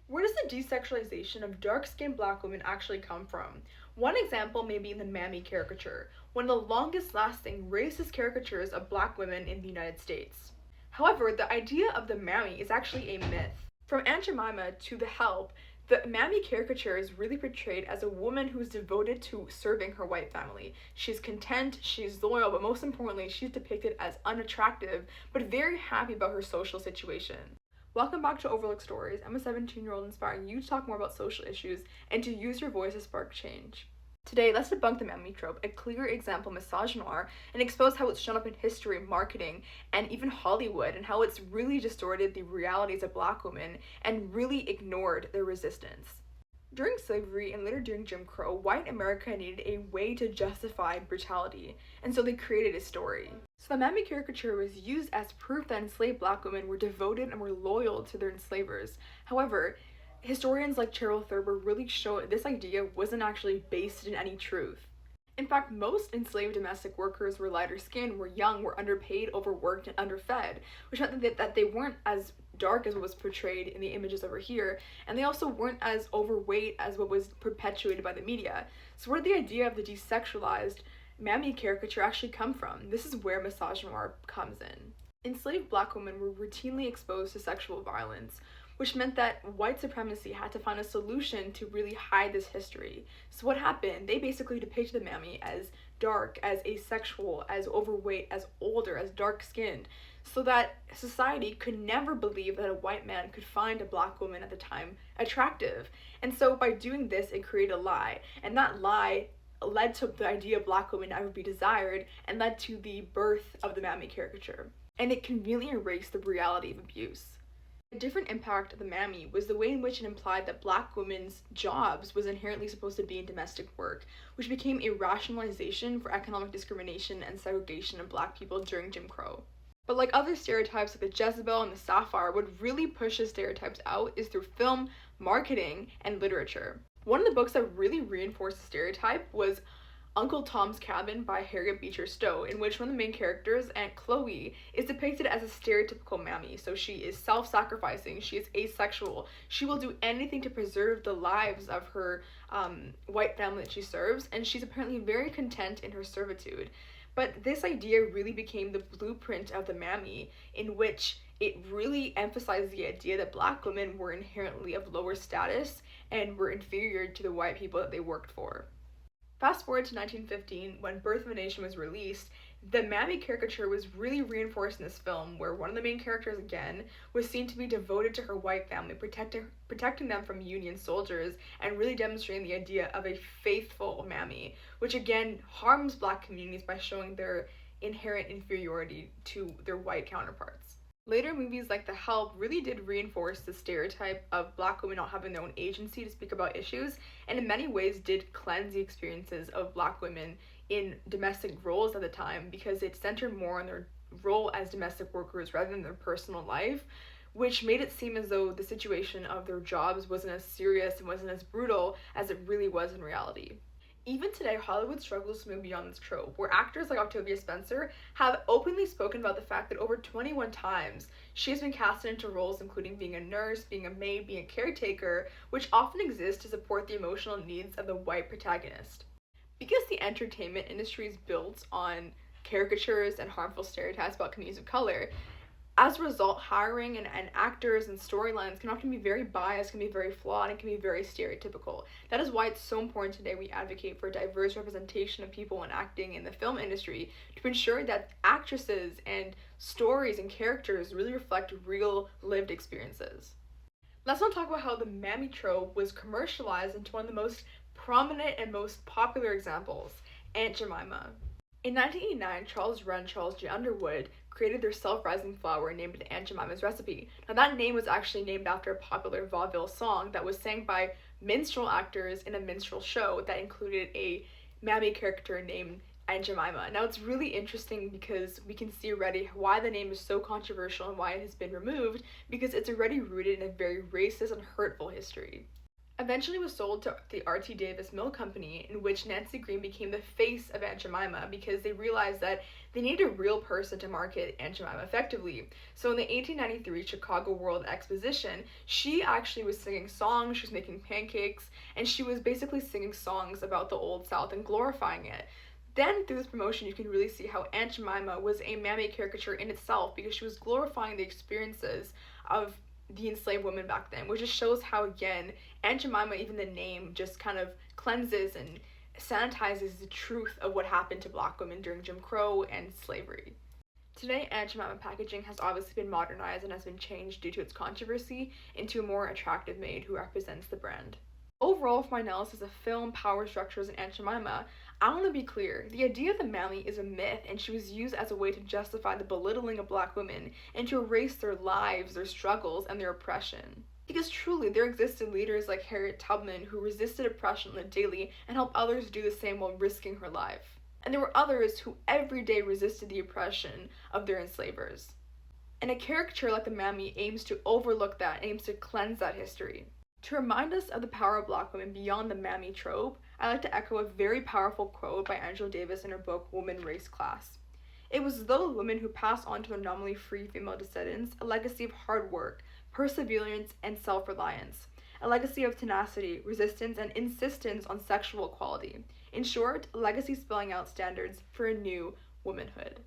Where does the desexualization of dark-skinned black women actually come from? One example may be in the Mammy caricature, one of the longest-lasting racist caricatures of black women in the United States. However, the idea of the Mammy is actually a myth. From Aunt Jemima to The Help, the Mammy caricature is really portrayed as a woman who is devoted to serving her white family. She's content, she's loyal, but most importantly, she's depicted as unattractive, but very happy about her social situation. Welcome back to Overlooked Stories. I'm a 17-year-old inspiring you to talk more about social issues and to use your voice to spark change. Today, let's debunk the Mammy trope, a clear example of misogynoir, and expose how it's shown up in history, marketing, and even Hollywood, and how it's really distorted the realities of black women and really ignored their resistance. During slavery and later during Jim Crow, white America needed a way to justify brutality, and so they created a story. So the Mammy caricature was used as proof that enslaved black women were devoted and were loyal to their enslavers. However, historians like Cheryl Thurber really show this idea wasn't actually based in any truth. In fact, most enslaved domestic workers were lighter skinned, were young, were underpaid, overworked, and underfed, which meant that they weren't as dark as what was portrayed in the images over here, and they also weren't as overweight as what was perpetuated by the media. So where did the idea of the desexualized Mammy caricature actually come from? This is where misogynoir comes in. Enslaved black women were routinely exposed to sexual violence, which meant that white supremacy had to find a solution to really hide this history. So what happened? They basically depicted the Mammy as dark, as asexual, as overweight, as older, as dark-skinned, so that society could never believe that a white man could find a black woman at the time attractive. And so by doing this, it created a lie, and that lie led to the idea of black women never be desired and led to the birth of the Mammy caricature. And it conveniently erased the reality of abuse. A different impact of the Mammy was the way in which it implied that black women's jobs was inherently supposed to be in domestic work, which became a rationalization for economic discrimination and segregation of black people during Jim Crow. But like other stereotypes like the Jezebel and the Sapphire, what really pushes stereotypes out is through film, marketing, and literature. One of the books that really reinforced the stereotype was Uncle Tom's Cabin by Harriet Beecher Stowe, in which one of the main characters, Aunt Chloe, is depicted as a stereotypical Mammy. So she is self-sacrificing, she is asexual, she will do anything to preserve the lives of her white family that she serves, and she's apparently very content in her servitude. But this idea really became the blueprint of the Mammy, in which it really emphasized the idea that black women were inherently of lower status and were inferior to the white people that they worked for. Fast forward to 1915, when Birth of a Nation was released, the Mammy caricature was really reinforced in this film, where one of the main characters, again, was seen to be devoted to her white family, protecting them from Union soldiers, and really demonstrating the idea of a faithful Mammy, which again harms black communities by showing their inherent inferiority to their white counterparts. Later movies like The Help really did reinforce the stereotype of black women not having their own agency to speak about issues, and in many ways did cleanse the experiences of black women in domestic roles at the time, because it centered more on their role as domestic workers rather than their personal life, which made it seem as though the situation of their jobs wasn't as serious and wasn't as brutal as it really was in reality. Even today, Hollywood struggles to move beyond this trope, where actors like Octavia Spencer have openly spoken about the fact that over 21 times she has been casted into roles including being a nurse, being a maid, being a caretaker, which often exist to support the emotional needs of the white protagonist. Because the entertainment industry is built on caricatures and harmful stereotypes about communities of color, as a result, hiring and actors and storylines can often be very biased, can be very flawed, and can be very stereotypical. That is why it's so important today we advocate for diverse representation of people in acting in the film industry to ensure that actresses and stories and characters really reflect real lived experiences. Let's now talk about how the Mammy trope was commercialized into one of the most prominent and most popular examples, Aunt Jemima. In 1989, Charles J. Underwood created their self-rising flower named Aunt Jemima's Recipe. Now that name was actually named after a popular vaudeville song that was sang by minstrel actors in a minstrel show that included a Mammy character named Aunt Jemima. Now it's really interesting because we can see already why the name is so controversial and why it has been removed, because it's already rooted in a very racist and hurtful history. Eventually was sold to the R.T. Davis Mill Company, in which Nancy Green became the face of Aunt Jemima because they realized that they needed a real person to market Aunt Jemima effectively. So in the 1893 Chicago World Exposition, she actually was singing songs, she was making pancakes, and she was basically singing songs about the Old South and glorifying it. Then, through this promotion, you can really see how Aunt Jemima was a Mammy caricature in itself because she was glorifying the experiences of the enslaved women back then, which just shows how, again, Aunt Jemima, even the name, just kind of cleanses and sanitizes the truth of what happened to black women during Jim Crow and slavery. Today, Aunt Jemima packaging has obviously been modernized and has been changed due to its controversy into a more attractive maid who represents the brand. Overall, for my analysis of film, power structures, and Aunt Jemima, I want to be clear. The idea of the Mammy is a myth, and she was used as a way to justify the belittling of black women and to erase their lives, their struggles, and their oppression. Because truly, there existed leaders like Harriet Tubman who resisted oppression on the daily and helped others do the same while risking her life. And there were others who every day resisted the oppression of their enslavers. And a caricature like the Mammy aims to overlook that, aims to cleanse that history. To remind us of the power of black women beyond the Mammy trope, I like to echo a very powerful quote by Angela Davis in her book Woman, Race, Class. It was those women who passed on to their nominally free female descendants a legacy of hard work, perseverance, and self-reliance, a legacy of tenacity, resistance, and insistence on sexual equality. In short, a legacy spelling out standards for a new womanhood.